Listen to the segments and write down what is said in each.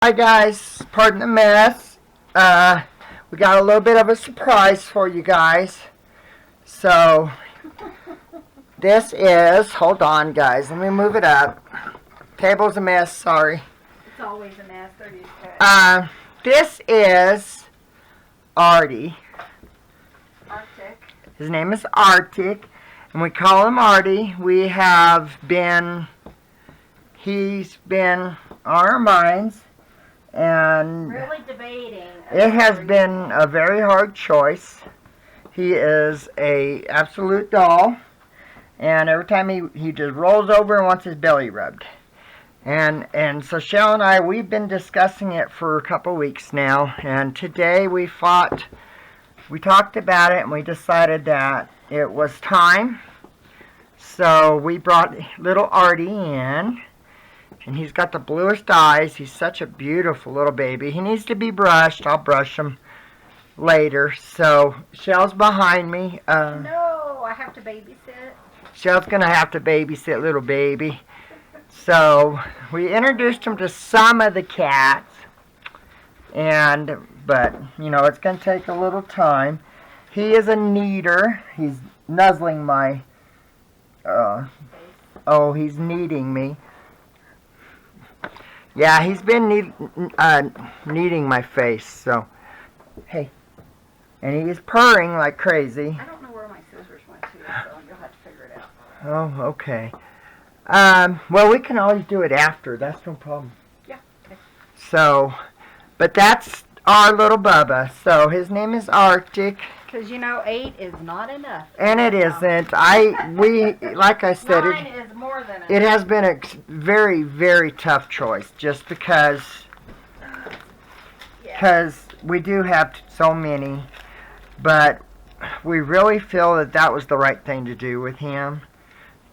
Hi guys, pardon the mess. We got a little bit of a surprise for you guys. So, this is, hold on guys, let me move it up. Table's a mess, sorry. It's always a mess, they're used to it. This is Artie. Arctic. His name is Arctic, and we call him Artie. He's been on our minds. And really debating. It has been a very hard choice. He is a absolute doll, and every time he just rolls over and wants his belly rubbed. And so Shell and I, we've been discussing it for a couple weeks now, and today we talked about it, and we decided that it was time. So we brought little Artie in. And he's got the bluest eyes. He's such a beautiful little baby. He needs to be brushed. I'll brush him later. So, Shell's behind me. No, I have to babysit. Shell's going to have to babysit little baby. So, we introduced him to some of the cats. But, you know, it's going to take a little time. He is a kneader. He's nuzzling my... he's kneading me. Yeah, he's been kneading my face, so, hey. And he's purring like crazy. I don't know where my scissors went to, so you'll have to figure it out. Oh, okay. Well, we can always do it after. That's no problem. Yeah. Okay. So, but that's our little Bubba. So, his name is Arctic. Because, you know, 8 is not enough. And it isn't. Like I said, 9 is more than enough. It has been a very, very tough choice, just because we do have so many, but we really feel that was the right thing to do with him,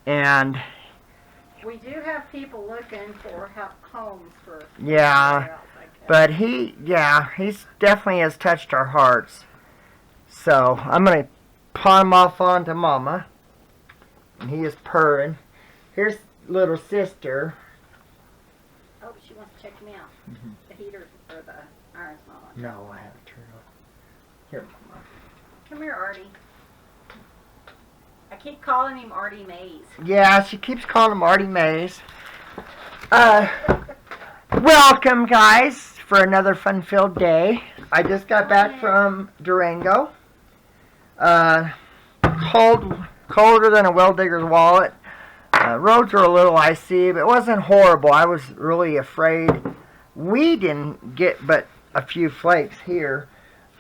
and we do have people looking for homes for. Yeah, but he's definitely has touched our hearts. So, I'm going to pawn him off onto Mama. And he is purring. Here's little sister. Oh, she wants to check me out. Mm-hmm. The heater or the iron's not on. No, I haven't turned on. Here, Mama. Come here, Artie. I keep calling him Artie Mays. Yeah, she keeps calling him Artie Mays. Welcome, guys, for another fun-filled day. I just got back from Durango. Colder than a well-digger's wallet. Roads were a little icy, but it wasn't horrible. I was really afraid. We didn't get but a few flakes here.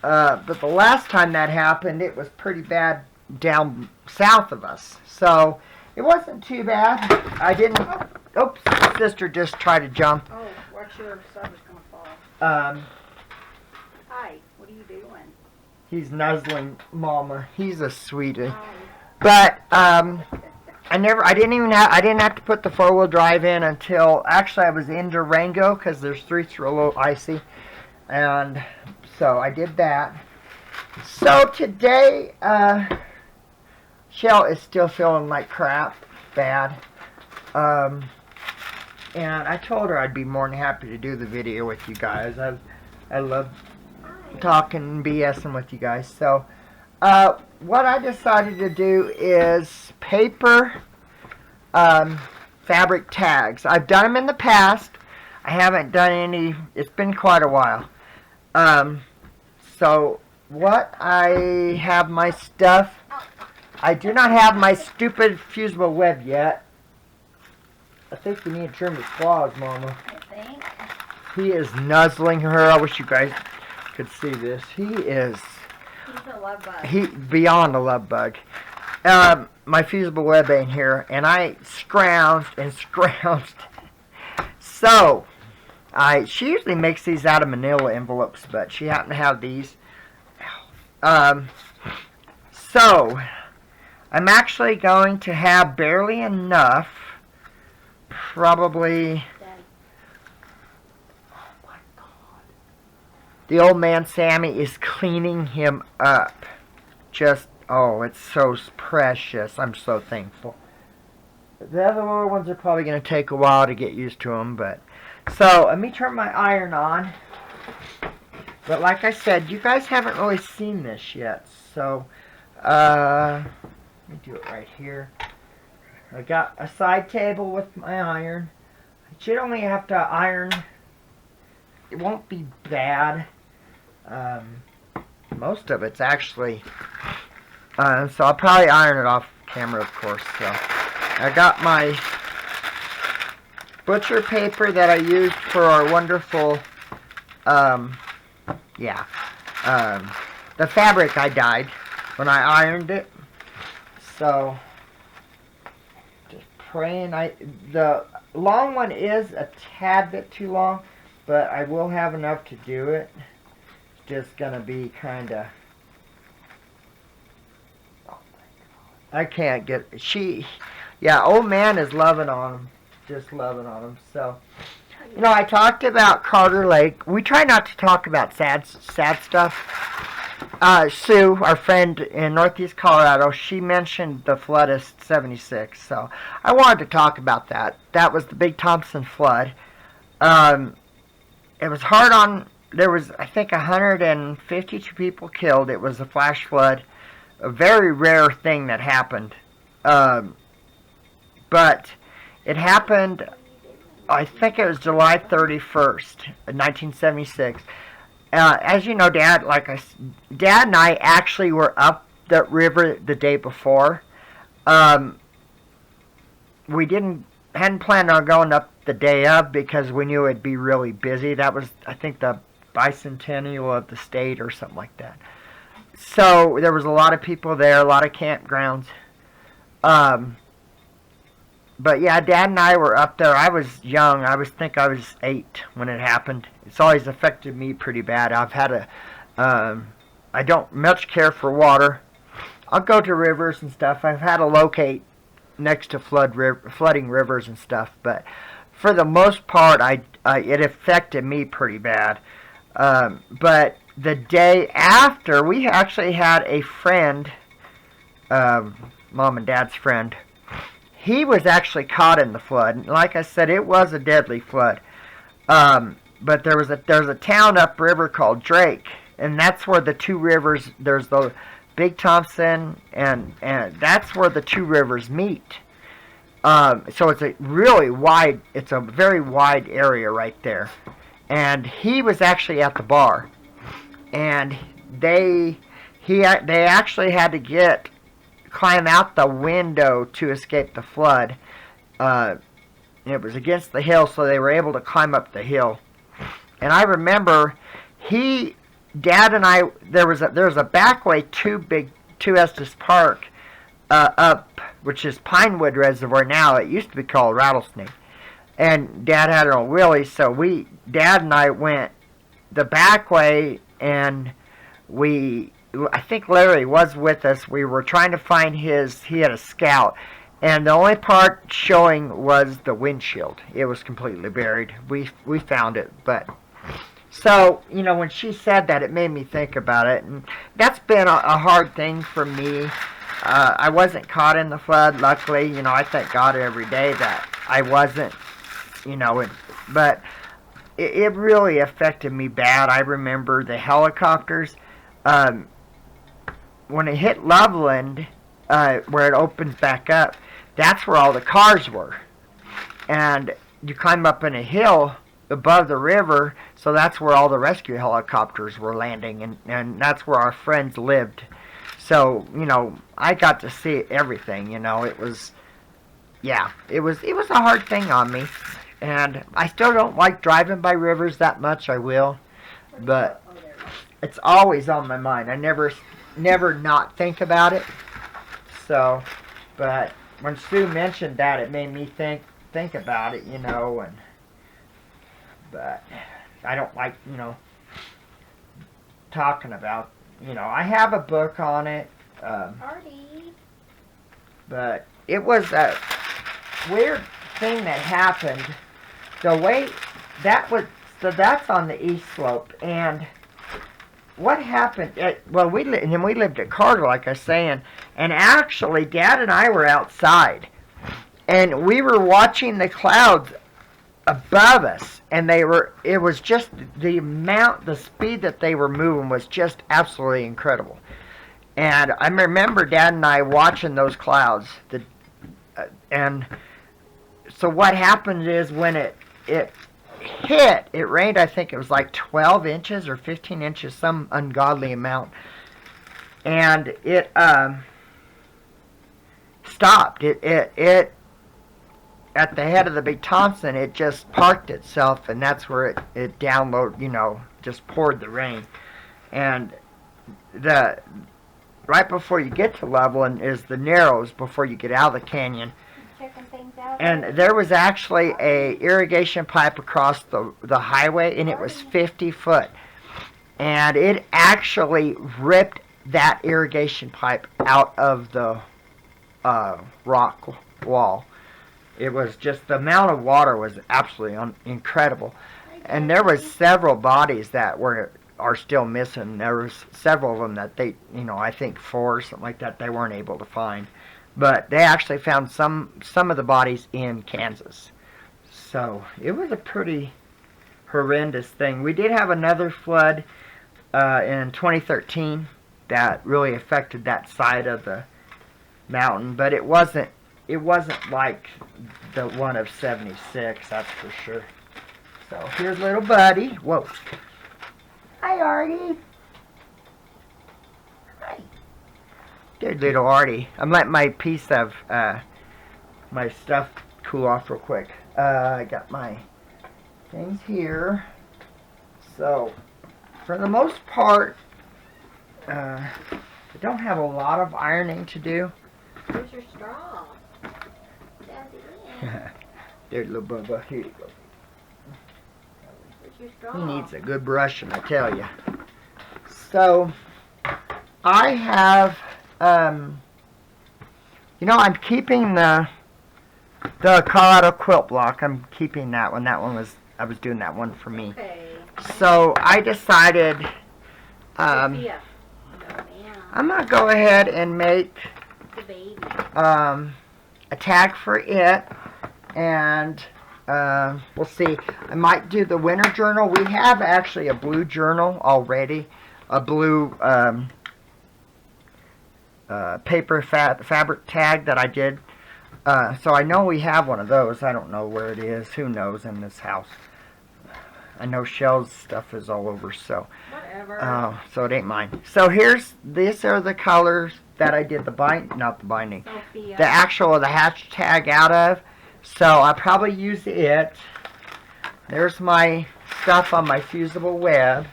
But the last time that happened, it was pretty bad down south of us. So, it wasn't too bad. I didn't... Oops, sister just tried to jump. Oh, watch your son is going to fall. Hi, what are you doing? He's nuzzling Mama. He's a sweetie. But I didn't have to put the 4-wheel drive in until actually I was in Durango because their streets were a little icy, and so I did that. So today, Shell is still feeling like crap, bad. And I told her I'd be more than happy to do the video with you guys. I love talking and BSing with you guys. So, what I decided to do is paper fabric tags. I've done them in the past. I haven't done any. It's been quite a while. So, what I have my stuff. I do not have my stupid fusible web yet. I think we need to trim his claws, Mama. I think. He is nuzzling her. I wish you guys could see this. He's a love bug. Beyond a love bug. My fusible web ain't here, and I scrounged and scrounged. So, she usually makes these out of manila envelopes, but she happened to have these. So, I'm actually going to have barely enough. Probably. The old man Sammy is cleaning him up. It's so precious. I'm so thankful. The other little ones are probably going to take a while to get used to them, but So let me turn my iron on. But like I said, you guys haven't really seen this yet. So let me do it right here. I got a side table with my iron. I should only have to iron. It won't be bad. Most of it's actually. So I'll probably iron it off camera, of course. So I got my butcher paper that I used for our wonderful, the fabric I dyed when I ironed it. So just praying. The long one is a tad bit too long, but I will have enough to do it. It's just gonna be kind of. I can't get old man is loving on him, just loving on him. So, I talked about Carter Lake. We try not to talk about sad stuff. Sue, our friend in Northeast Colorado, she mentioned the flood of '76. So I wanted to talk about that. That was the Big Thompson flood. It was hard on. There was, I think, 152 people killed. It was a flash flood. A very rare thing that happened. But it happened, I think it was July 31st, 1976. As you know, Dad and I actually were up the river the day before. We hadn't planned on going up the day of because we knew it'd be really busy. That was, I think, the bicentennial of the state or something like that. So there was a lot of people there, a lot of campgrounds. But yeah, Dad and I were up there. I was young. I was 8 when it happened. It's always affected me pretty bad. I've had I don't much care for water. I'll go to rivers and stuff. I've had to locate next to flooding rivers and stuff. But for the most part, it affected me pretty bad. But the day after, we actually had a friend, Mom and Dad's friend. He was actually caught in the flood. Like I said, it was a deadly flood. But there's a town upriver called Drake, and that's where the two rivers. There's the Big Thompson, and that's where the two rivers meet. So it's a very wide area right there. And he was actually at the bar. And they actually had to climb out the window to escape the flood. It was against the hill, so they were able to climb up the hill. And I remember Dad and I, there was a back way to Estes Park up, which is Pinewood Reservoir now. It used to be called Rattlesnake. And Dad had it on wheelies, so Dad and I went the back way, and I think Larry was with us. We were trying to find he had a Scout, and the only part showing was the windshield. It was completely buried. We found it, but so, when she said that, it made me think about it, and that's been a hard thing for me. I wasn't caught in the flood, luckily. I thank God every day that I wasn't, but it really affected me bad. I remember the helicopters. When it hit Loveland, where it opens back up, that's where all the cars were. And you climb up in a hill above the river, so that's where all the rescue helicopters were landing, and that's where our friends lived. So, I got to see everything, it was a hard thing on me. And I still don't like driving by rivers that much. I will, but it's always on my mind. I never not think about it. So, but when Sue mentioned that, it made me think about it, but I don't like, talking about, I have a book on it. But it was a weird thing that happened. The way that's on the east slope, and what happened? We lived at Carter, like I was saying, and actually, Dad and I were outside, and we were watching the clouds above us, and it was just the speed that they were moving was just absolutely incredible. And I remember Dad and I watching those clouds, and so what happened is when it hit, it rained, I think it was like 12 inches or 15 inches, some ungodly amount, and it stopped. It at the head of the Big Thompson, it just parked itself, and that's where it downloaded, just poured the rain. And right before you get to Levelland is the Narrows before you get out of the canyon. Checking things out. And there was actually a irrigation pipe across the highway, and it was 50 foot. And it actually ripped that irrigation pipe out of the rock wall. It was just, the amount of water was absolutely incredible. And there was several bodies that are still missing. There was several of them that they, I think 4 or something like that, they weren't able to find. But they actually found some of the bodies in Kansas. So it was a pretty horrendous thing. We did have another flood in 2013 that really affected that side of the mountain, but it wasn't like the one of 76, that's for sure. So here's little buddy. Whoa. Hi, Artie. Hi. There's little Artie. I'm letting my piece of my stuff cool off real quick. I got my things here. So for the most part, I don't have a lot of ironing to do. Where's your straw? There's little Bubba. Here you go. Where's your straw? He needs a good brushing, I tell you. So I have, I'm keeping the Colorado quilt block. I'm keeping that one. I was doing that one for me. Okay. So I decided, Sophia. I'm gonna go ahead and make The baby. a tag for it, and we'll see. I might do the winter journal. We have actually a blue journal already, a blue paper fabric tag that I did. So I know we have one of those. I don't know where it is. Who knows in this house? I know Shell's stuff is all over, so Whatever. so it ain't mine. So these are the colors that I did the binding, Sophia. the actual, the hashtag out of. So I'll probably use it. There's my stuff on my fusible web.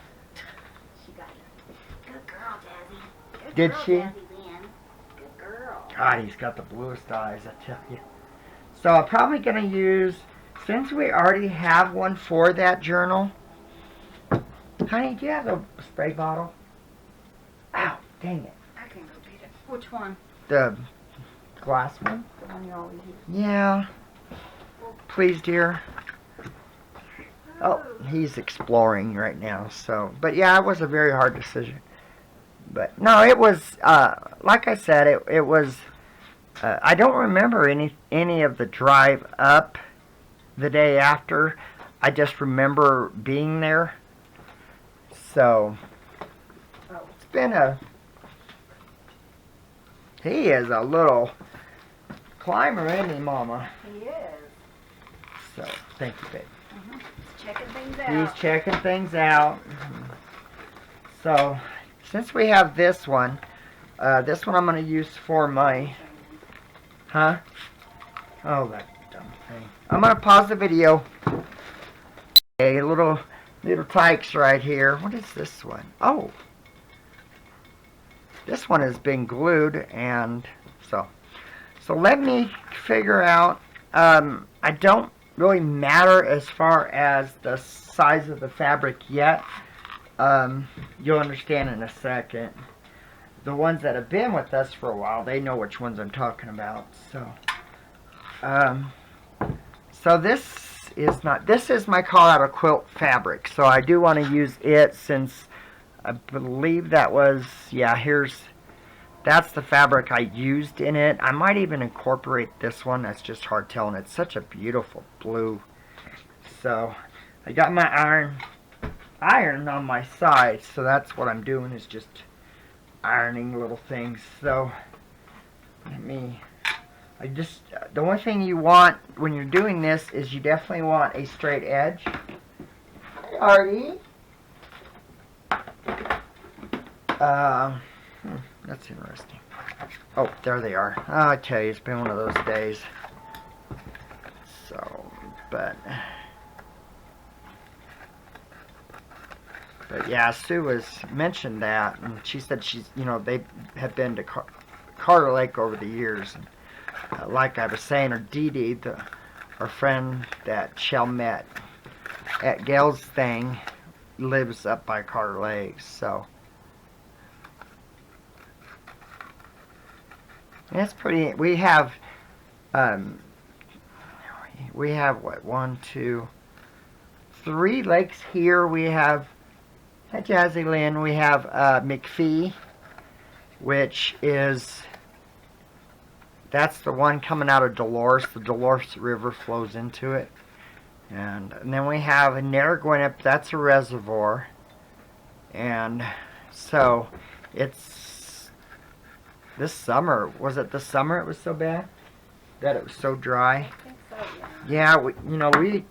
She got it. Good girl, Daddy. Good Did girl, she? Daddy Lynn. Good girl. God, he's got the bluest eyes, I tell you. So I'm probably going to use, since we already have one for that journal. Honey, do you have a spray bottle? Ow, dang it. I can go get it. Which one? The glass one? The one you always use. Yeah. Please, dear. Oh, he's exploring right now, so. But yeah, it was a very hard decision. But no, it was, like I said, it was, I don't remember any of the drive up the day after. I just remember being there. So, it's been he is a little climber, isn't he, Mama? He is. So, thank you, babe. Checking things out. He's checking things out. So, since we have this one I'm going to use for my, oh, that dumb thing. I'm going to pause the video. Okay, little tykes right here. What is this one? Oh, this one has been glued, and so let me figure out, I don't really matter as far as the size of the fabric yet. You'll understand in a second. The ones that have been with us for a while, they know which ones I'm talking about. So this is my Colorado quilt fabric. So I do want to use it, since I believe that was, that's the fabric I used in it. I might even incorporate this one. That's just hard telling. It's such a beautiful blue. So I got my iron on my side, so that's what I'm doing, is just ironing little things. So the only thing you want when you're doing this is you definitely want a straight edge. Hey, Artie. That's interesting. Oh, there they are. Oh, I tell you, it's been one of those days. So, but yeah, Sue has mentioned that, and she said they have been to Carter Lake over the years. And, like I was saying, or Dee Dee, our friend that Shell met at Gayle's thing, lives up by Carter Lake. So it's pretty. We have what, 1, 2, 3 lakes here. We have at Jazzy Lynn. We have McPhee, which is. That's the one coming out of Dolores. The Dolores River flows into it. And then we have Narragansett. That's a reservoir. And so it's this summer. Was it this summer it was so bad? That it was so dry? I think so, yeah. Yeah, we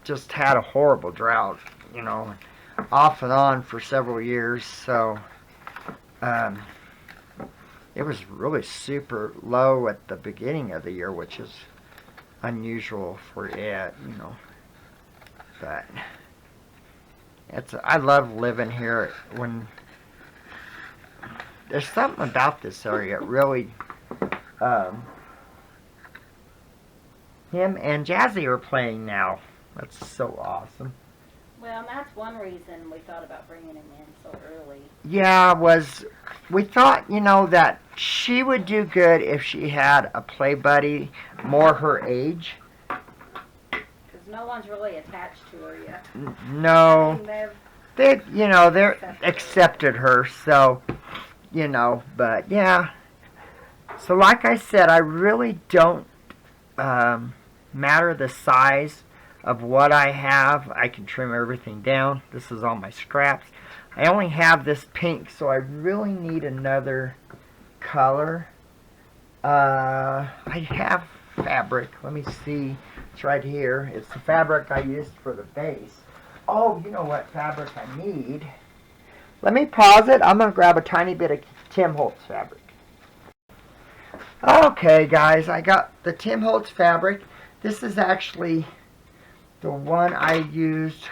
just had a horrible drought, off and on for several years. So, it was really super low at the beginning of the year, which is unusual for it, But I love living here. When there's something about this area, it really. Him and Jazzy are playing now. That's so awesome. Well, and that's one reason we thought about bringing him in so early. Yeah, we thought, that she would do good if she had a play buddy more her age. Because no one's really attached to her yet. No. I mean, they're accepted her, so, but yeah. So like I said, I really don't matter the size of what I have. I can trim everything down. This is all my scraps. I only have this pink, so I really need another color. I have fabric. Let me see. It's right here. It's the fabric I used for the base. Oh, you know what fabric I need? Let me pause it. I'm going to grab a tiny bit of Tim Holtz fabric. Okay, guys, I got the Tim Holtz fabric. This is actually the one I used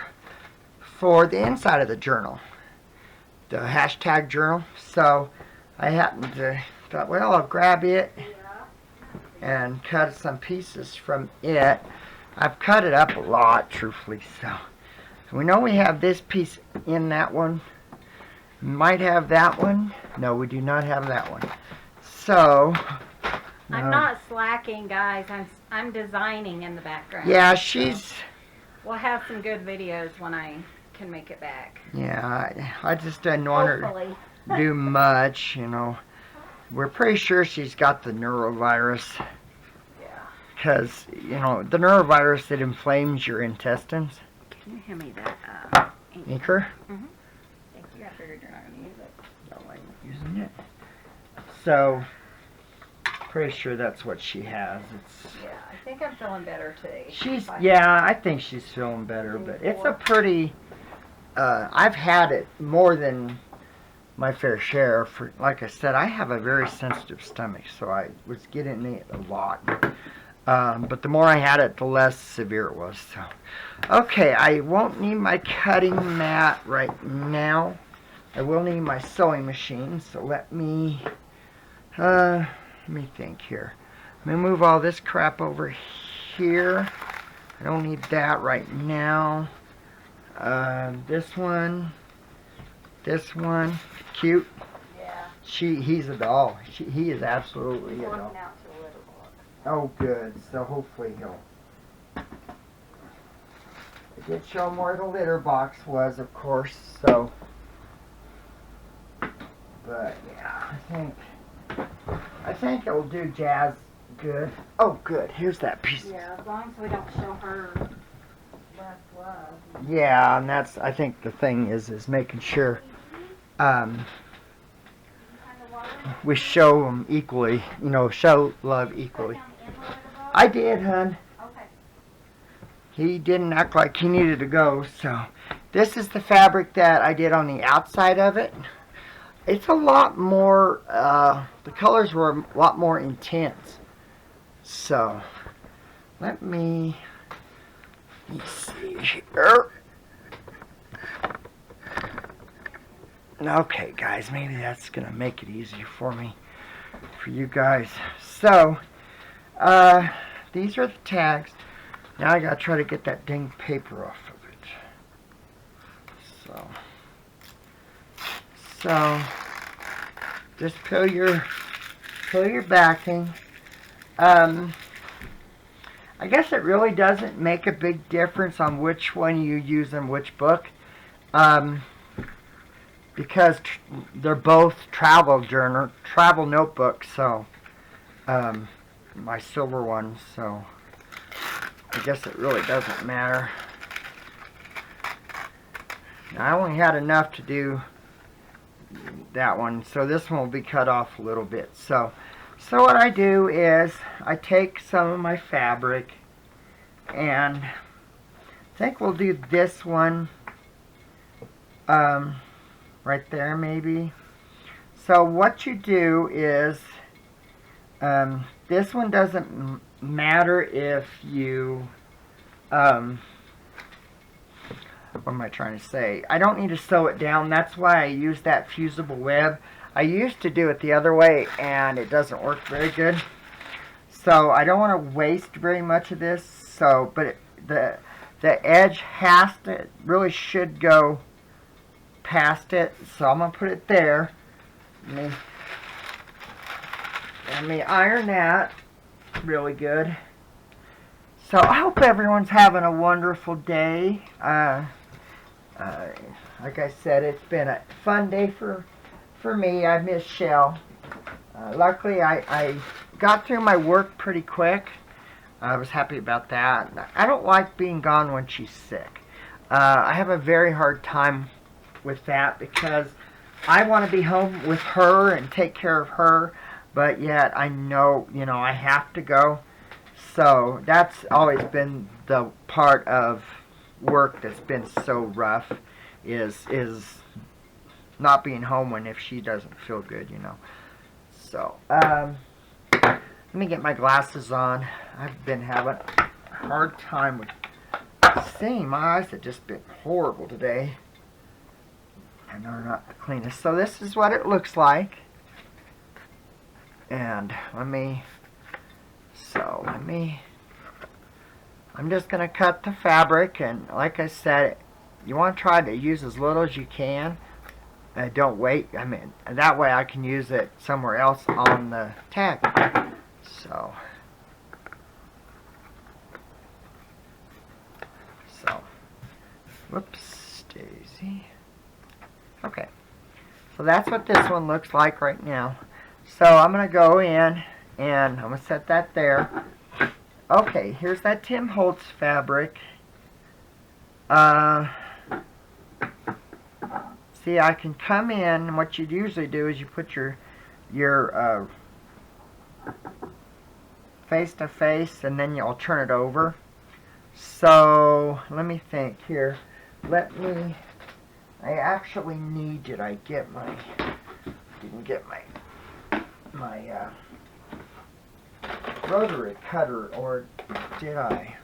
for the inside of the journal, the hashtag journal. So I happened to thought, well, I'll grab it and cut some pieces from it. I've cut it up a lot, truthfully. So we know we have this piece in that one. Might have that one. No, we do not have that one. So I'm not slacking, guys. I'm designing in the background. yeah, So we'll have some good videos when I can make it back. Yeah, I just didn't want her Hopefully. to do much, We're pretty sure she's got the neurovirus. Yeah. Because, the neurovirus, it inflames your intestines. Can you hand me that ink? Inker? Mm-hmm. Thank you. I figured you're not going to use it. No, I'm using it. So, pretty sure that's what she has. Yeah, I think I'm feeling better today. I think she's feeling better, but it's a pretty, I've had it more than my fair share. Like I said, I have a very sensitive stomach, so I was getting it a lot. But the more I had it, the less severe it was. So, okay, I won't need my cutting mat right now. I will need my sewing machine, so let me think here. Let me move all this crap over here. I don't need that right now. This one, cute. Yeah. He's a doll. He is absolutely a doll. Working out to a little book. Oh, good. So hopefully he'll. I did show him where the litter box was, of course. So, but yeah, I think it'll do Jazz good. Oh, good. Here's that piece. Yeah, as long as we don't show her less love. Yeah, and that's, I think the thing is making sure we show them equally, you know, show love equally. I did, hon. Okay. He didn't act like he needed to go, so this is the fabric that I did on the outside of it. It's a lot more, the colors were a lot more intense. So, let me see here. Okay, guys, maybe that's going to make it easier for me, for you guys. So, these are the tags. Now I got to try to get that dang paper off of it. So just peel your backing. I guess it really doesn't make a big difference on which one you use in which book, because they're both travel notebooks. So my silver one. So I guess it really doesn't matter. Now, I only had enough to do that one, so this one will be cut off a little bit. So what I do is I take some of my fabric, and I think we'll do this one right there maybe. So what you do is this one doesn't matter if you what am I trying to say? I don't need to sew it down. That's why I use that fusible web. I used to do it the other way, and it doesn't work very good. So I don't want to waste very much of this. So, but the edge really should go past it. So I'm gonna put it there. Let me iron that really good. So I hope everyone's having a wonderful day. Like I said, it's been a fun day for me. I miss Shell. Luckily, I got through my work pretty quick. I was happy about that. I don't like being gone when she's sick. I have a very hard time with that because I want to be home with her and take care of her, but yet I know, I have to go. So that's always been the part of work that's been so rough, is not being home if she doesn't feel good, So let me get my glasses on. I've been having a hard time with seeing. My eyes have just been horrible today, and they're not the cleanest. So this is what it looks like, and I'm just going to cut the fabric, and like I said, you want to try to use as little as you can. Don't wait. That way I can use it somewhere else on the tag. So whoops, Daisy. Okay. So that's what this one looks like right now. So I'm going to go in, and I'm going to set that there. Okay, here's that Tim Holtz fabric. See, I can come in, and what you'd usually do is you put your face to face, and then you'll turn it over. So let me think here. I actually need, didn't get my rotary cutter, or did I?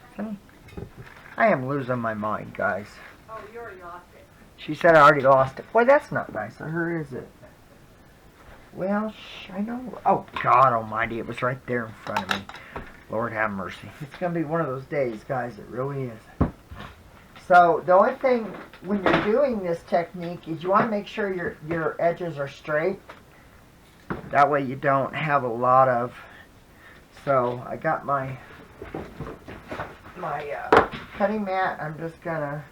I am losing my mind, guys. Oh, you already lost it. She said I already lost it. Boy, that's not nice of her, is it? Well, I know. Oh, God almighty, it was right there in front of me. Lord have mercy. It's going to be one of those days, guys. It really is. So, the only thing when you're doing this technique is you want to make sure your edges are straight. That way you don't have a lot of... So, I got my cutting mat. I'm just going to...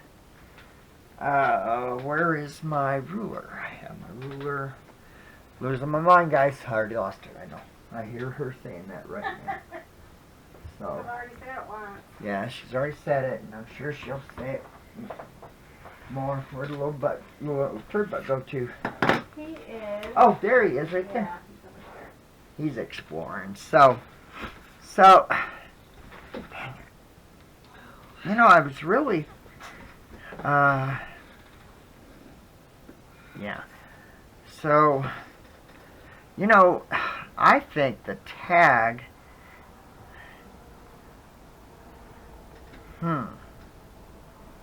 where is my ruler? I have my ruler. Losing my mind, guys. I already lost it, I know. I hear her saying that right now. So, already said it once. yeah, she's already said it, and I'm sure she'll say it more. Where'd the little turd bug go to? He is. Oh, there he is, right there. Yeah, he's over there. He's exploring. So, you know, I was really, yeah. So, you know, I think the tag, so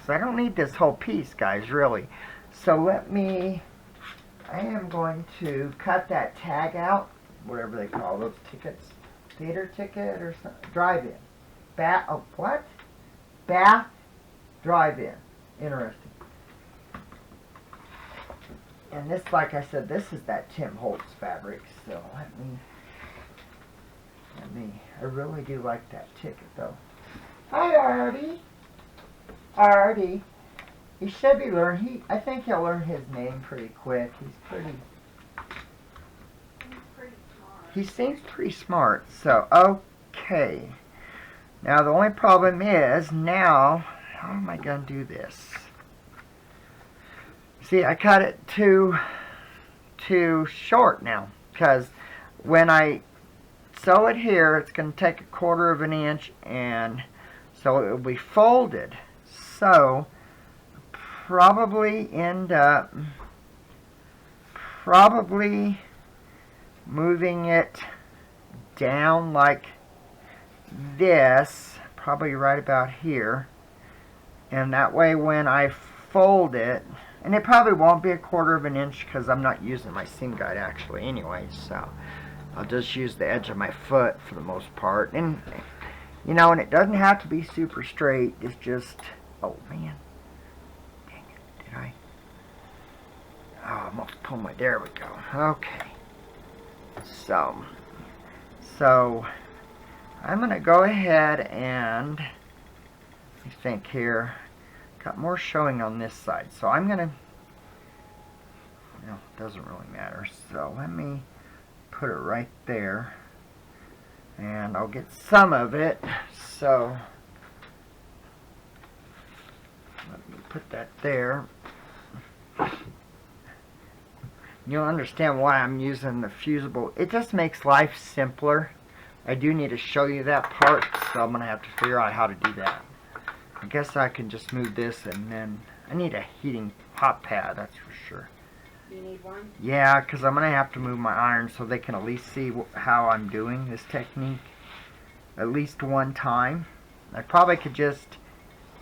I don't need this whole piece, guys, really. So I am going to cut that tag out, whatever they call those tickets, theater ticket or something, drive-in. What? Bath drive-in. Interesting. And this, like I said, this is that Tim Holtz fabric, so let me, I really do like that ticket, though. Hi, Artie. Artie. He should be I think he'll learn his name pretty quick. He's pretty smart. He seems pretty smart, so, okay. Now, the only problem is, now, how am I going to do this? See, I cut it too short now, because when I sew it here, it's going to take 1/4 of an inch, and so it will be folded. So, probably end up moving it down like this, probably right about here, and that way when I fold it, and it probably won't be 1/4 of an inch because I'm not using my seam guide actually anyway, so I'll just use the edge of my foot for the most part. And you know, and it doesn't have to be super straight, it's just, oh man, dang it, did I? Oh, I almost pulled there we go. Okay, so I'm gonna go ahead and, let me think here, got more showing on this side, so I'm gonna, it doesn't really matter, so let me put it right there, and I'll get some of it, so let me put that there. You'll understand why I'm using the fusible. It just makes life simpler. I do need to show you that part, so I'm going to have to figure out how to do that. I guess I can just move this, and then I need a heating hot pad, that's for sure. You need one? Yeah, because I'm going to have to move my iron so they can at least see how I'm doing this technique at least one time. I probably could just,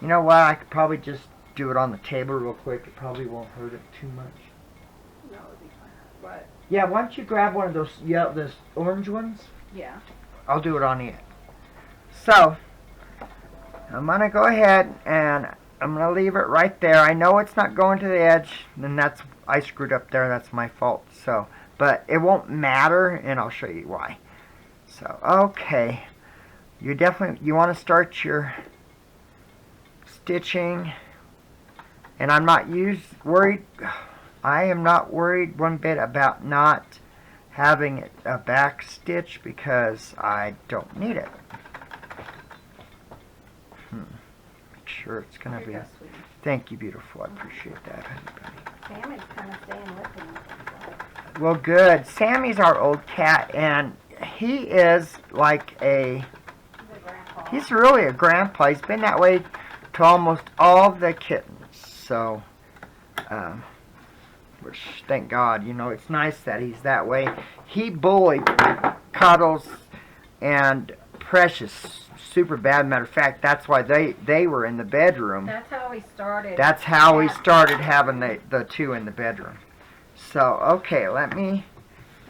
you know what, I could probably just do it on the table real quick. It probably won't hurt it too much. No, it'll be fine. What? Yeah, why don't you grab one of those, those orange ones? Yeah. I'll do it on it. So, I'm going to go ahead and I'm going to leave it right there. I know it's not going to the edge, and I screwed up there, that's my fault. So, but it won't matter, and I'll show you why. So, okay. You want to start your stitching, and I'm not worried. I am not worried one bit about not having a back stitch because I don't need it. Make sure it's going to be. Thank you, beautiful. I appreciate that, honey. Sammy's kind of staying with him. Well, good. Sammy's our old cat, and he is like he's really a grandpa. He's been that way to almost all the kittens. So, which, thank God, you know, it's nice that he's that way. He bullied Cuddles and Precious super bad. Matter of fact, that's why they were in the bedroom. That's how we started. That's how we started having the two in the bedroom. So, okay, let me...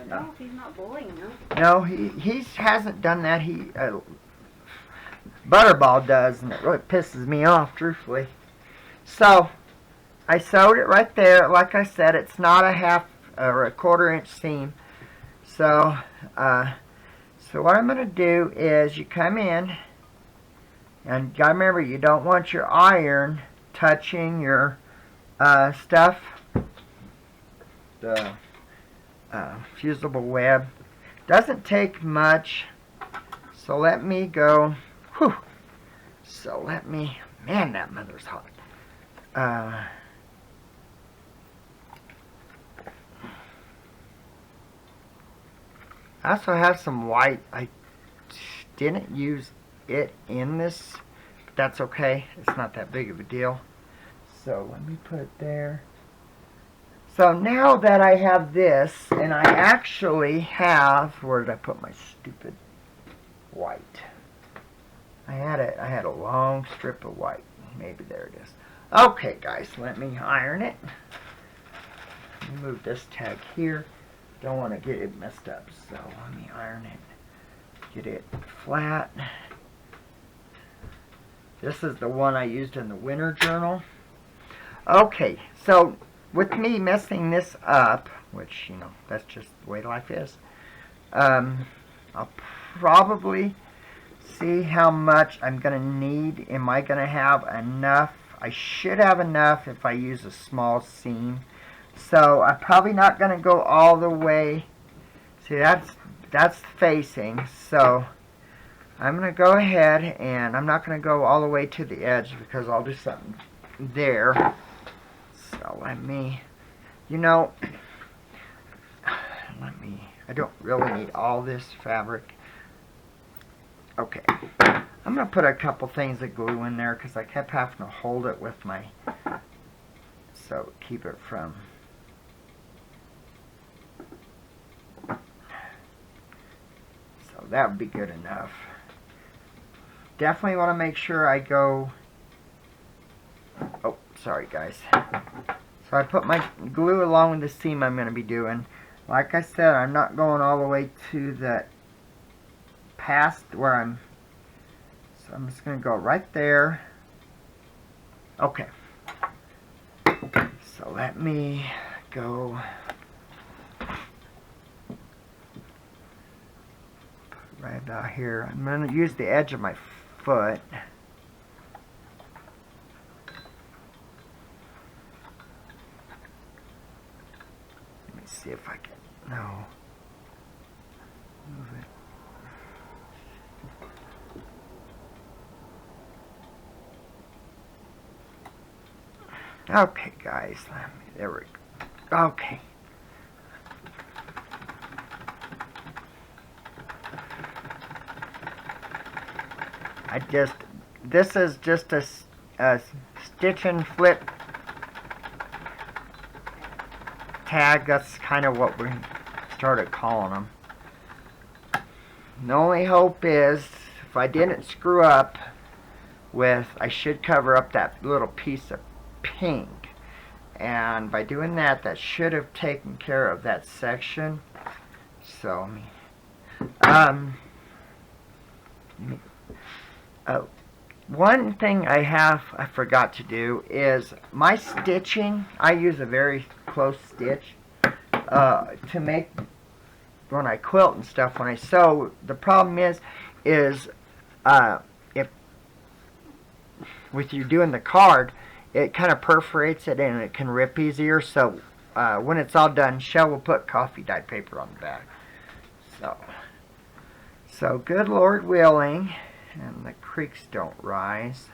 No, he's not bullying them. No, he hasn't done that. Butterball does, and it really pisses me off, truthfully. So, I sewed it right there. Like I said, it's not a half or a 1/4 inch seam. So, so what I'm going to do is you come in, and you got to remember, you don't want your iron touching your stuff, the fusible web. Doesn't take much, so let me go Whew. So let me, man, that mother's hot. I also have some white. I didn't use it in this, but that's okay. It's not that big of a deal. So let me put it there. So now that I have this, and I actually have, where did I put my stupid white? I had a long strip of white. Maybe there it is. Okay, guys, let me iron it. Let me move this tag here. Don't want to get it messed up, so let me iron it. Get it flat. This is the one I used in the winter journal. Okay, so with me messing this up, which, you know, that's just the way life is, I'll probably see how much I'm going to need. Am I going to have enough? I should have enough if I use a small seam. So I'm probably not going to go all the way. See, that's facing. So I'm going to go ahead, and I'm not going to go all the way to the edge because I'll do something there. So let me, you know, I don't really need all this fabric. Okay, I'm going to put a couple things of glue in there because I kept having to hold it with my, so keep it from, so that would be good enough. Definitely want to make sure I go, oh, sorry guys. So I put my glue along with the seam I'm going to be doing. Like I said, I'm not going all the way to the past where I'm, so I'm just going to go right there. Okay. So let me go right about here. I'm going to use the edge of my foot. Let me see if I can, no. Move it. Okay, guys, there we go. Okay. This is just a stitch and flip tag. That's kind of what we started calling them. The only hope is, if I didn't screw up with, I should cover up that little piece of pink, and by doing that, that should have taken care of that section. So one thing I forgot to do is my stitching. I use a very close stitch to make when I quilt and stuff. When I sew, the problem is if with you doing the card, it kind of perforates it and it can rip easier. So when it's all done, Shell will put coffee dyed paper on the back. So good Lord willing, and the creeks don't rise.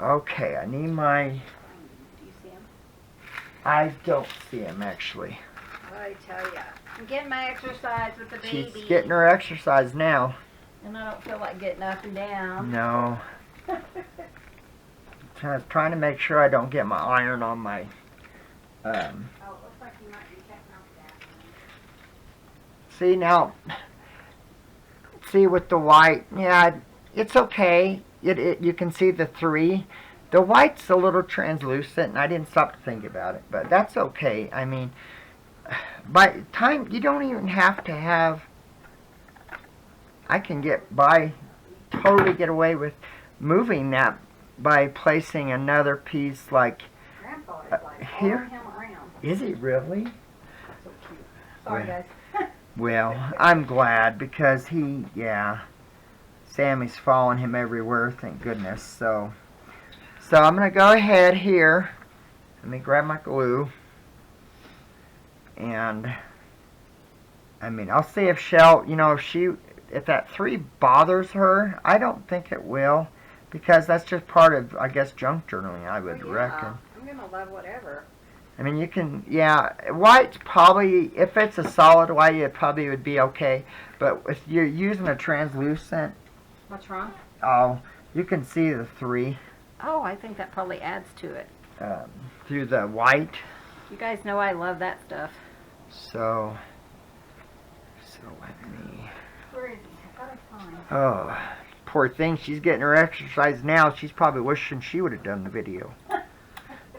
Okay, I need my. Do you see him? I don't see him actually. I tell ya, I'm getting my exercise with the baby. She's getting her exercise now. And I don't feel like getting up and down. No. Trying to make sure I don't get my iron on my. Oh, it looks like you might be checking out that. See now. See with the white, yeah, it's okay. You can see the 3. The white's a little translucent, and I didn't stop to think about it, but that's okay. I mean, by the time you don't even have to have. I can totally get away with moving that by placing another piece like Grandpa is like here. following him around. Is he really? So cute. Sorry, guys. Well, I'm glad because Sammy's following him everywhere, thank goodness. So I'm going to go ahead here. Let me grab my glue. And, I mean, I'll see if Shell, if she if that 3 bothers her, I don't think it will, because that's just part of, I guess, junk journaling, I would reckon. I'm going to love whatever. I mean, you can, yeah, white's probably, if it's a solid white, it probably would be okay. But if you're using a translucent, What's wrong? oh, you can see the 3 Oh, I think that probably adds to it. through the white. You guys know I love that stuff. So let me, Where is he? I thought I saw him. oh, poor thing, she's getting her exercise now. She's probably wishing she would have done the video.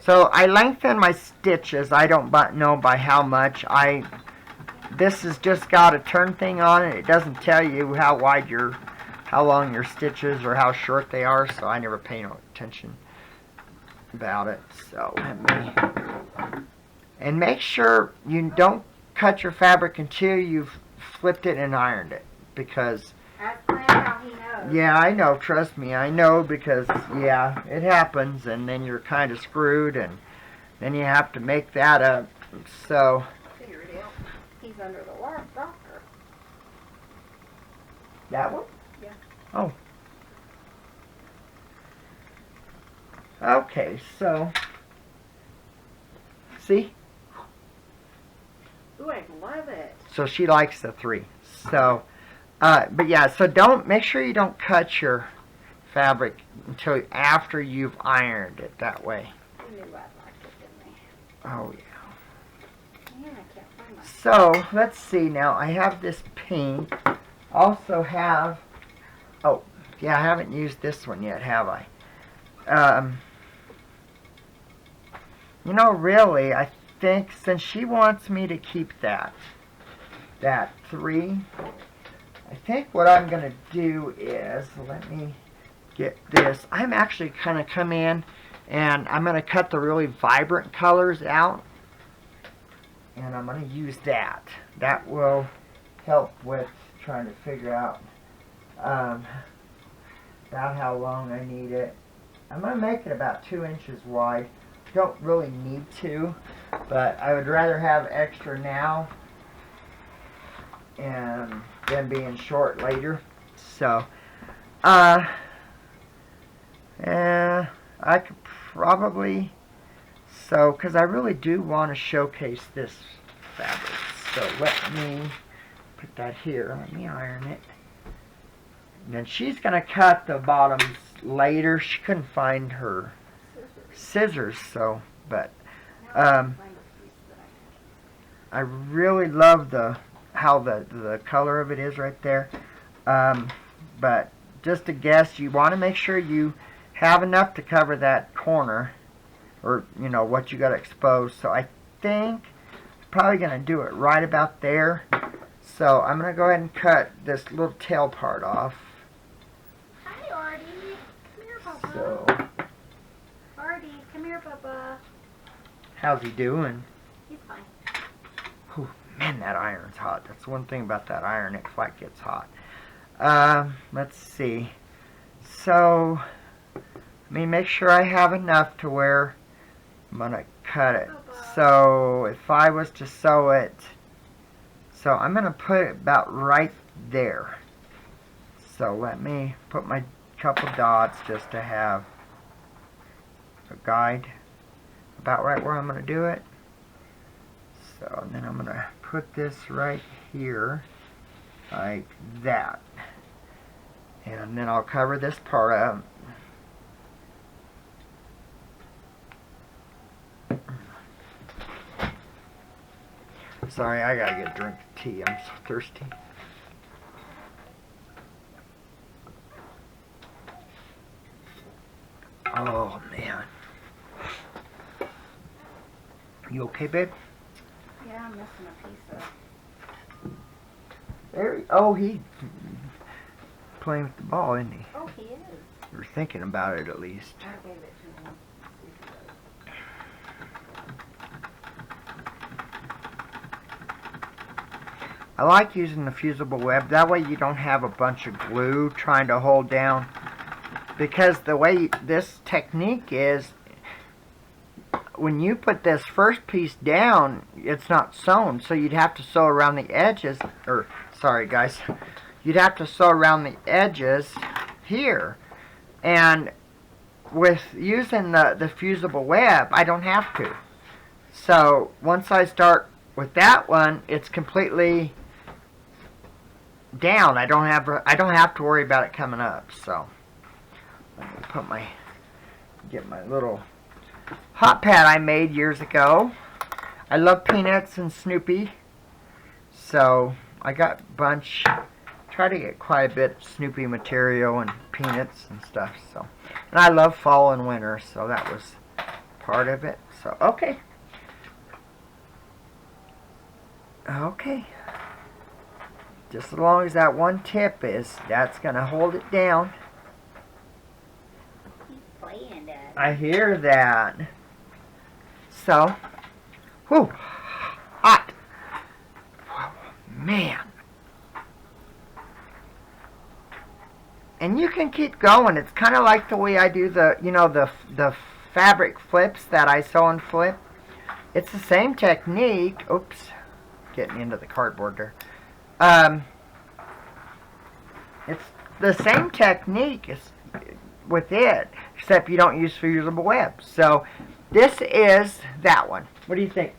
So I lengthen my stitches. I don't know by how much. This has just got a turn thing on it. It doesn't tell you how long your stitches or how short they are. So I never pay no attention about it. So and make sure you don't cut your fabric until you've flipped it and ironed it, because That's Clint, how he knows. yeah, I know, trust me, I know, because yeah, it happens, and then you're kind of screwed, and then you have to make that up. So Figure it out. He's under the rocker. that one? Yeah. Oh. Okay, so see? Ooh, I love it. So she likes the 3. So but yeah, so make sure you don't cut your fabric until after you've ironed it, that way. We knew I'd like it, didn't we? Oh yeah. Man, I can't find my... So let's see now. I have this pink. Also have, oh yeah, I haven't used this one yet, have I? You know, really, I think since she wants me to keep that 3, I think what I'm going to do is, let me get this. I'm actually going to come in and I'm going to cut the really vibrant colors out. And I'm going to use that. That will help with trying to figure out about how long I need it. I'm going to make it about 2 inches wide. Don't really need to, but I would rather have extra now and then being short later. So I could probably, because I really do want to showcase this fabric. So let me put that here. Let me iron it. And then she's going to cut the bottoms later. She couldn't find her scissors, so, but I really love how the color of it is right there. But just a guess, you want to make sure you have enough to cover that corner, or you know what you got exposed. So I think I'm probably going to do it right about there. So I'm going to go ahead and cut this little tail part off. Hi, Artie. Come here, Papa. So Artie, come here, Papa. how's he doing? He's fine. Whew, man, that iron's hot. That's one thing about that iron, it quite gets hot. Let's see. So, let me make sure I have enough to where I'm going to cut it. So, if I was to sew it, so I'm going to put it about right there. So, let me put my couple dots just to have a guide about right where I'm going to do it. So, and then I'm going to put this right here, like that. And then I'll cover this part up. Sorry, I gotta get a drink of tea. I'm so thirsty. Oh, man. You okay, babe? Yeah, I'm missing a piece of... There. Oh, he playing with the ball, isn't he? Oh, he is. Or thinking about it, at least. I gave it to him. See if he does. I like using the fusible web. That way you don't have a bunch of glue trying to hold down. Because the way this technique is, when you put this first piece down, it's not sewn. So you'd have to sew around the edges. Or, sorry guys. you'd have to sew around the edges here. And with using the fusible web, I don't have to. So once I start with that one, it's completely down. I don't have to worry about it coming up. So let me get my little hot pad I made years ago. I love Peanuts and Snoopy, so I got a bunch. Try to get quite a bit of Snoopy material and Peanuts and stuff. So, and I love fall and winter, so that was part of it. So okay. Just as long as that one tip that's gonna hold it down. He's playing, Dad. I hear that. So, whew, hot. Man. And you can keep going. It's kind of like the way I do the fabric flips that I sew and flip. It's the same technique. Oops, getting into the cardboard there. It's the same technique as with it, except you don't use fusible web. So this is that one. What do you think?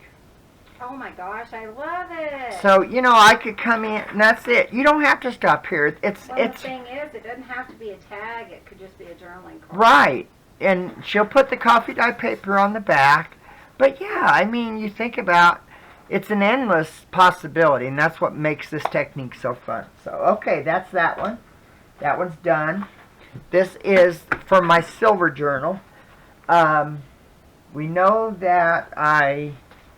Oh my gosh, I love it. So, I could come in and that's it. You don't have to stop here. The thing is, it doesn't have to be a tag. It could just be a journaling card. Right. And she'll put the coffee dye paper on the back. But yeah, I mean, you think about it's an endless possibility, and that's what makes this technique so fun. So, okay, that's that one. That one's done. This is for my silver journal. We know that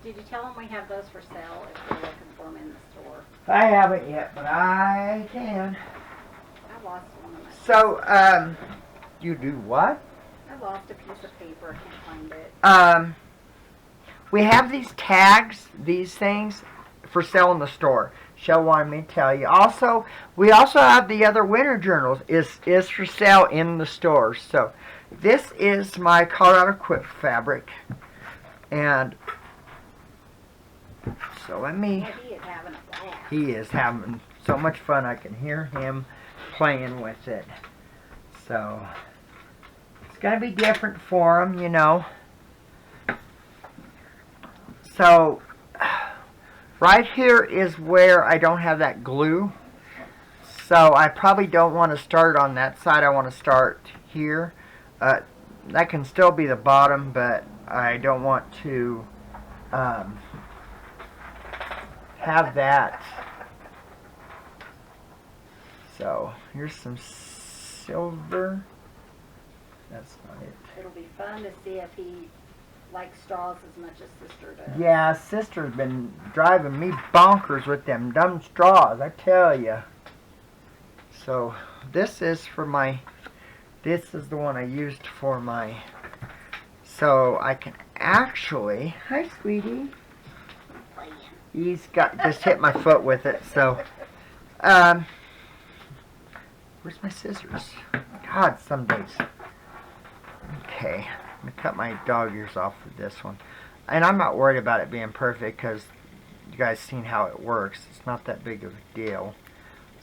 Did you tell them we have those for sale if they're looking for them in the store? I haven't yet, but I can. I lost one of my. So, you do what? I lost a piece of paper. I can't find it. We have these tags, these things, for sale in the store. Shell wanted me to tell you. Also, we also have the other winter journals is for sale in the store. So, this is my Colorado Quip fabric, and so let me. Yeah, he is having a blast. He is having so much fun. I can hear him playing with it. So it's gonna be different for him, So right here is where I don't have that glue. So I probably don't want to start on that side. I want to start here. That can still be the bottom, but I don't want to have that. So here's some silver. That's not it. It'll be fun to see if he likes straws as much as Sister does. Yeah, Sister's been driving me bonkers with them dumb straws, I tell you. So this is for this is the one I used for so I can actually, hi sweetie. He's just hit my foot with it, so, where's my scissors? God, some days. Okay, I'm going to cut my dog ears off with this one. And I'm not worried about it being perfect, because you guys seen how it works. It's not that big of a deal,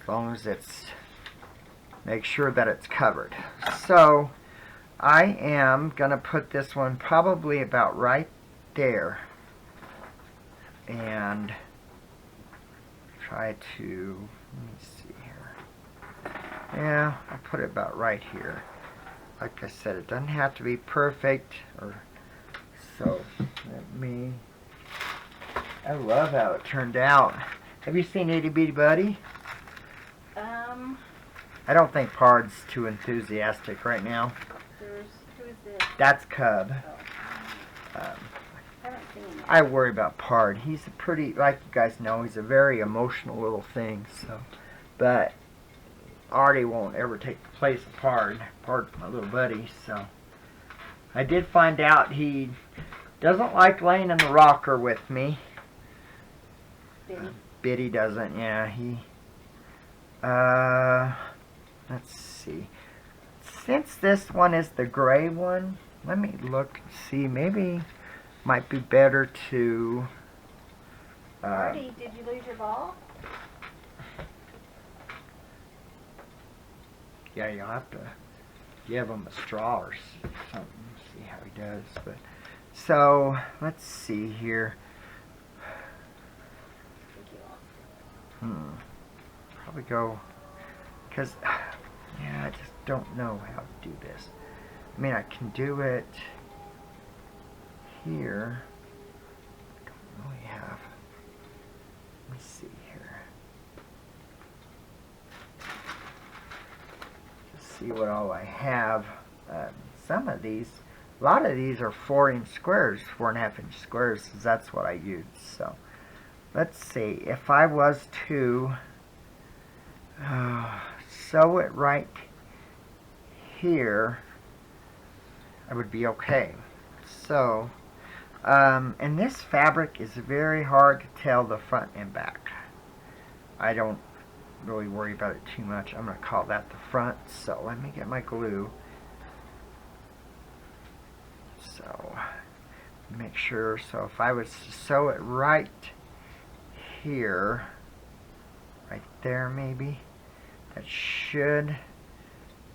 as long as make sure that it's covered. So, I am going to put this one probably about right there. And try to, let me see here. Yeah, I put it about right here. Like I said, it doesn't have to be perfect, so I love how it turned out. Have you seen Itty Bitty Buddy? I don't think Pard's too enthusiastic right now. Who is this? That's Cub. I haven't seen him. I worry about Pard. He's a pretty, like you guys know, he's a very emotional little thing. So, but Artie won't ever take the place of Pard. Pard's my little buddy. So, I did find out he doesn't like laying in the rocker with me. Biddy? Biddy doesn't. Yeah, he. Let's see. Since this one is the gray one, let me look and see. Maybe might be better to. Artie, did you lose your ball? Yeah, you'll have to give him a straw or something. See how he does. But so let's see here. Probably go because yeah, I just don't know how to do this. I mean, I can do it here. I don't really have. Let me see here. Just see what all I have. Some of these, a lot of these are 4-inch squares, 4.5-inch squares. That's what I use. So let's see if I was to sew it right here, I would be okay. So, and this fabric is very hard to tell the front and back. I don't really worry about it too much. I'm going to call that the front. So let me get my glue. So make sure. So if I was to sew it right here, right there maybe, that should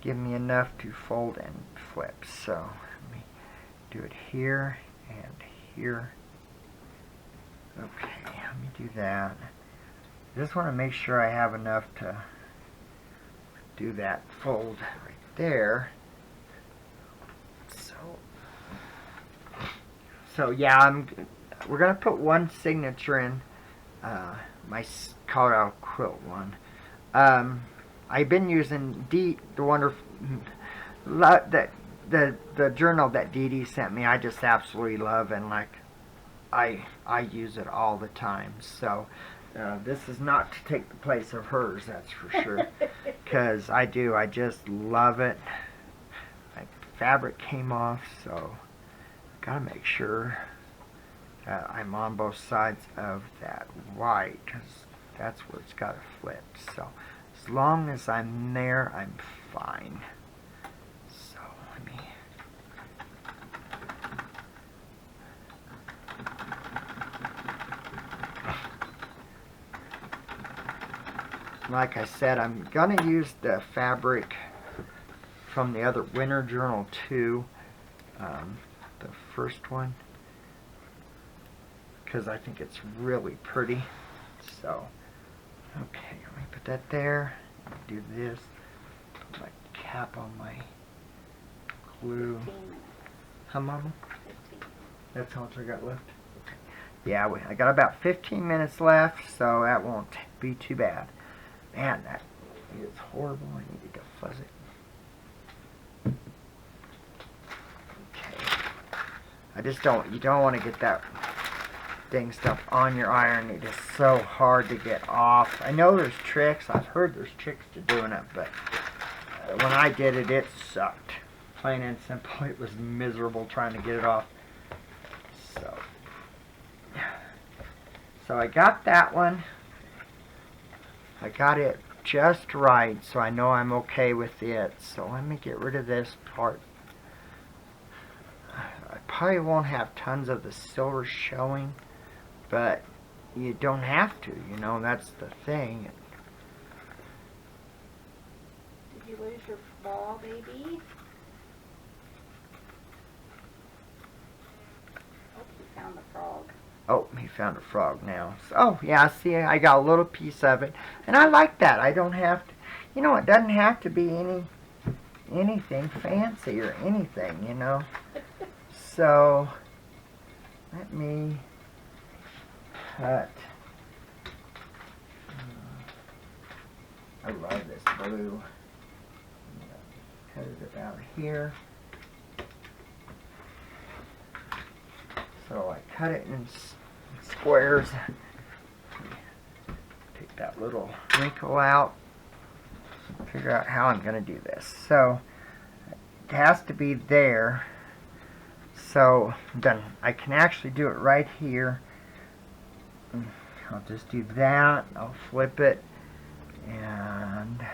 give me enough to fold and flip. So let me do it here and here. Okay, let me do that. I just want to make sure I have enough to do that fold right there. So yeah, we're gonna put one signature in, my Colorado quilt one. I've been using the wonderful the journal that Dee Dee sent me. I just absolutely love, and like I use it all the time. So this is not to take the place of hers, that's for sure. Because I just love it. My fabric came off, so gotta make sure that I'm on both sides of that white, because that's where it's gotta flip. So as long as I'm there, I'm fine. So let me like I said, I'm gonna use the fabric from the other winter journal too, the first one, because I think it's really pretty. So okay, let me put that there. Do this. Put my cap on my glue. 15 minutes. Huh, Mama? 15. That's how much I got left? Okay. Yeah, I got about 15 minutes left, so that won't be too bad. Man, that is horrible. I need to fuzz it. Okay. I just don't, you don't want to get that dang stuff on your iron. It is so hard to get off. I know there's tricks. I've heard there's tricks to doing it, but when I did it, it sucked. Plain and simple, it was miserable trying to get it off. So I got that one. I got it just right, so I know I'm okay with it. So let me get rid of this part. I probably won't have tons of the silver showing, but you don't have to, you know, that's the thing. Did you lose your ball, baby? Oh, you found the frog. Oh, he found a frog now. So, oh, yeah, see, I got a little piece of it. And I like that. I don't have to, you know, it doesn't have to be anything fancy or anything, you know. So, let me cut. I love this blue. Cut it about here. So I cut it in squares. Take that little wrinkle out. Figure out how I'm going to do this. So it has to be there. So then I can actually do it right here. I'll just do that. I'll flip it. And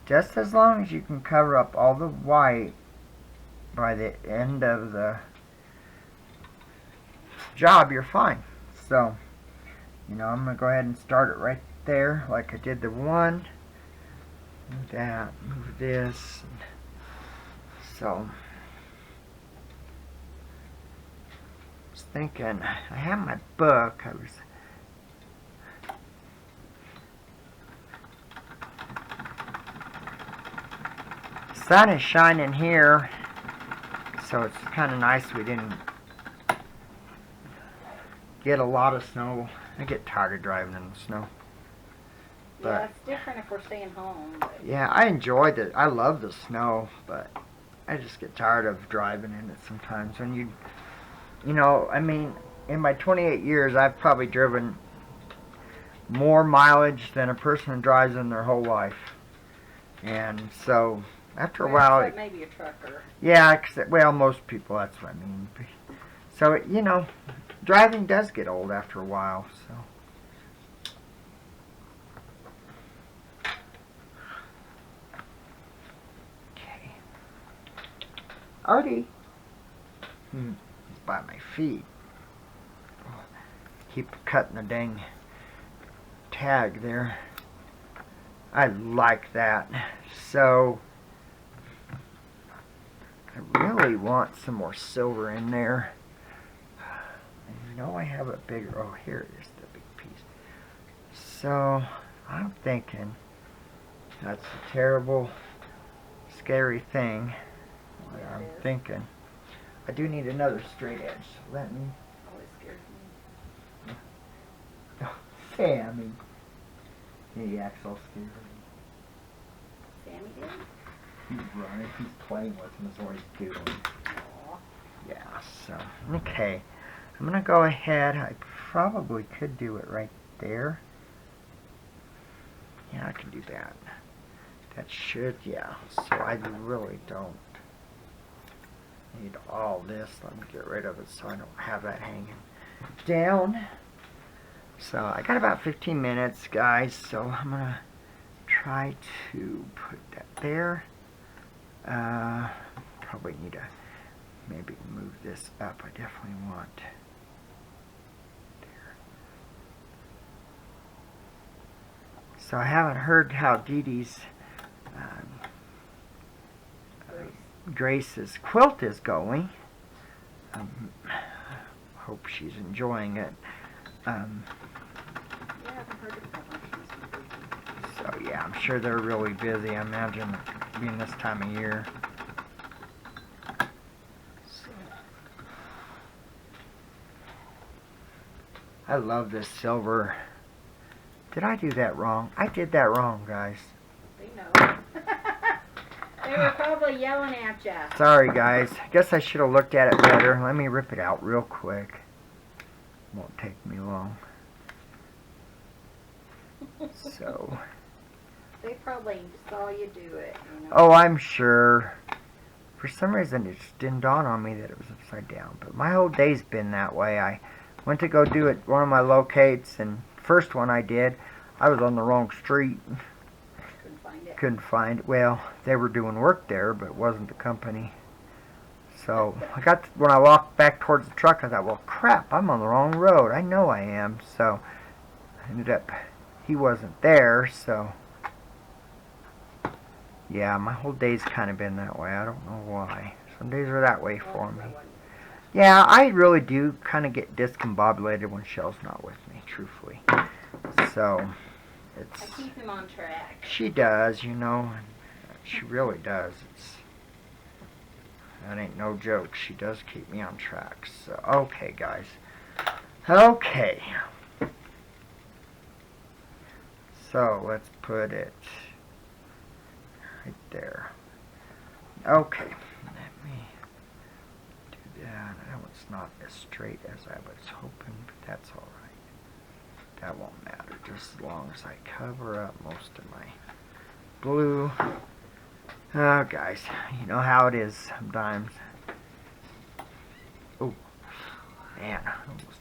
just as long as you can cover up all the white by the end of the job, you're fine. So, you know, I'm going to go ahead and start it right there like I did the one. Move that, move this. So, I was thinking, I have my book. The sun is shining here, so it's kind of nice we didn't get a lot of snow. I get tired of driving in the snow. Yeah, it's different if we're staying home. But Yeah, I enjoyed it. I love the snow, but I just get tired of driving in it sometimes. When you know, I mean, in my 28 years, I've probably driven more mileage than a person drives in their whole life. And so, after a while, except maybe a trucker. yeah, well, most people, that's what I mean. So, you know, driving does get old after a while, so. Okay. Artie. He's by my feet. Keep cutting the dang tag there. I like that. So, I really want some more silver in there. I know I have a bigger, oh, here it is, the big piece. So, I'm thinking that's a terrible, scary thing. What Yeah, I'm it is. thinking. I do need another straight edge. So let me, Always scares me. Sammy. He acts all scared. Sammy did? He's running, he's playing with him, is what he's doing. Aw. Yeah, so, okay. I'm going to go ahead. I probably could do it right there. Yeah, I can do that. That should, yeah. So I really don't need all this. Let me get rid of it so I don't have that hanging down. So I got about 15 minutes, guys. So I'm going to try to put that there. Probably need to maybe move this up. I definitely want there. So I haven't heard how Dee Dee's Grace's quilt is going. Hope she's enjoying it. Yeah, I haven't heard it that much. So yeah, I'm sure they're really busy. I imagine it being this time of year. So, I love this silver. Did I do that wrong? I did that wrong, guys. They know. They were probably yelling at you. Sorry, guys. I guess I should have looked at it better. Let me rip it out real quick. Won't take me long. So. They probably saw you do it. You know? Oh, I'm sure. For some reason, it just didn't dawn on me that it was upside down. But my whole day's been that way. I went to go do it one of my locates, and first one I did, I was on the wrong street. Couldn't find it. Couldn't find it. Well, they were doing work there, but it wasn't the company. So when I walked back towards the truck, I thought, well, crap, I'm on the wrong road. I know I am. So I ended up, he wasn't there, so yeah, my whole day's kind of been that way. I don't know why. Some days are that way for me. Yeah, I really do kind of get discombobulated when Shell's not with me, truthfully. So, I keep him on track. she does, you know. She really does. That ain't no joke. She does keep me on track. So, okay, guys. Okay. So, let's put it right there. Okay. Let me do that. I know it's not as straight as I was hoping, but that's alright. That won't matter, just as long as I cover up most of my blue. Oh, guys, you know how it is sometimes. Oh, man. Almost.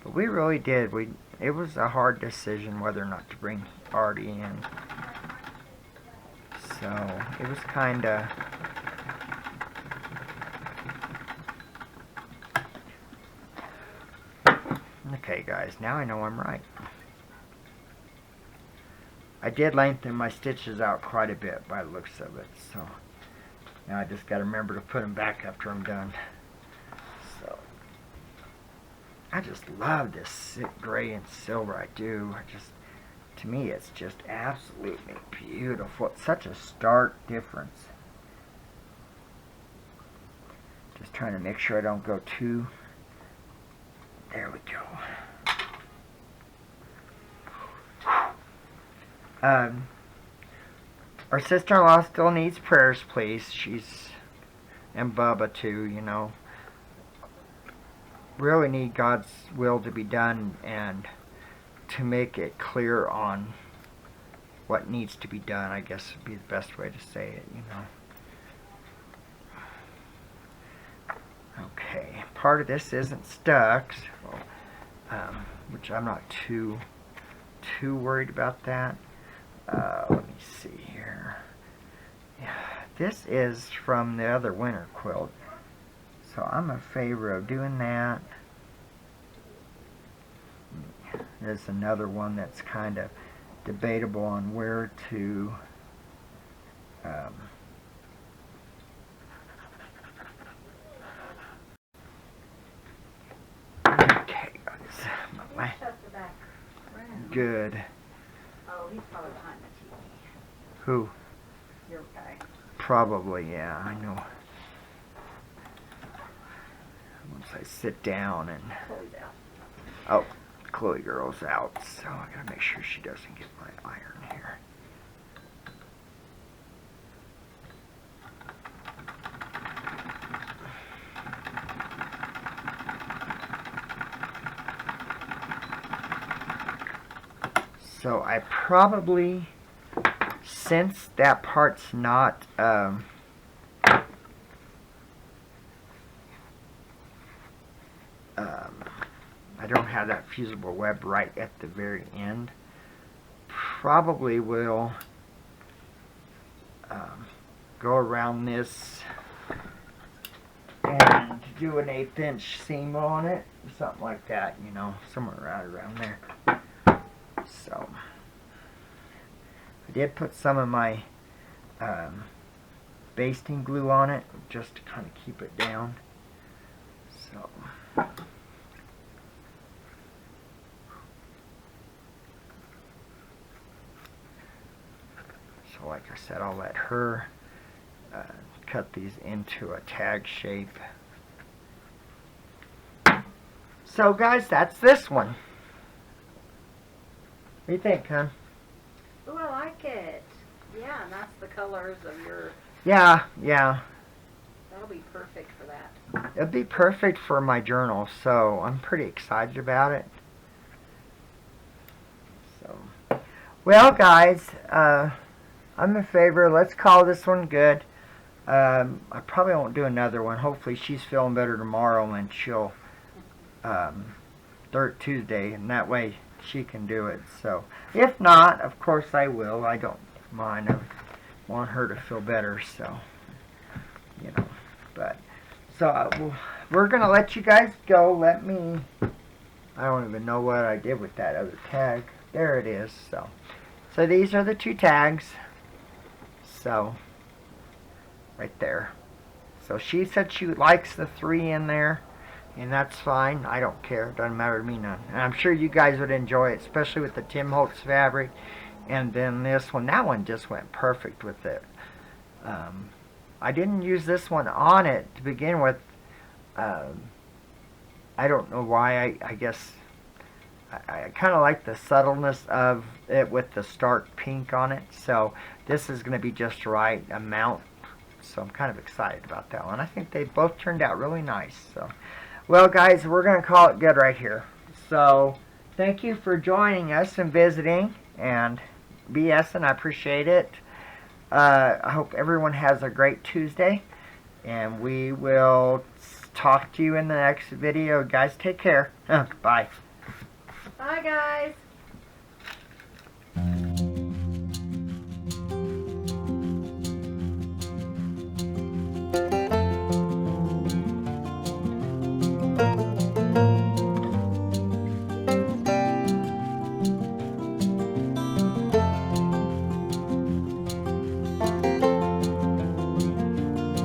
But we really did. It was a hard decision whether or not to bring Artie in. So, it was kind of Okay, guys, now I know I'm right. I did lengthen my stitches out quite a bit by the looks of it, so now I just got to remember to put them back after I'm done. So I just love this gray and silver. I do. To me, it's just absolutely beautiful. It's such a stark difference. Just trying to make sure I don't go too. There we go. Our sister-in-law still needs prayers, please. And Bubba too, you know. Really need God's will to be done and to make it clear on what needs to be done, I guess would be the best way to say it, you know. Okay, part of this isn't stuck, so, which I'm not too worried about that. Let me see here. Yeah, this is from the other winter quilt, so I'm in favor of doing that. There's another one that's kind of debatable on where to okay, guys. Good. Oh, he's probably behind the TV. Who? Your guy. Probably, yeah, I know. Once I sit down and... Chloe's out. Oh, Chloe girl's out, so I gotta make sure she doesn't get my iron here. So I probably, since that part's not, I don't have that fusible web right at the very end, probably will go around this and do an 1/8 inch seam on it, something like that, you know, somewhere right around there. So I did put some of my basting glue on it just to kind of keep it down. So like I said, I'll let her cut these into a tag shape. So guys, that's this one. What do you think, hon? Oh, I like it. Yeah, and that's the colors of your... Yeah. That'll be perfect for that. It'd be perfect for my journal, so I'm pretty excited about it. So, well, guys, I'm in favor. Let's call this one good. I probably won't do another one. Hopefully she's feeling better tomorrow and she'll Tuesday, and that way she can do it. So if not, of course I will. I don't mind. I want her to feel better, so you know. But so we're gonna let you guys go. I don't even know what I did with that other tag. There it is. So these are the 2 tags. So right there. So she said she likes the 3 in there, and that's fine. I don't care. It doesn't matter to me none. And I'm sure you guys would enjoy it, especially with the Tim Holtz fabric. And then this one, that one just went perfect with it. I didn't use this one on it to begin with. I don't know why. I guess I kind of like the subtleness of it with the stark pink on it. So this is going to be just right amount. So I'm kind of excited about that one. I think they both turned out really nice. So, well, guys, we're going to call it good right here. So thank you for joining us and visiting and BSing. I appreciate it. I hope everyone has a great Tuesday. And we will talk to you in the next video. Guys, take care. Bye. Bye, guys.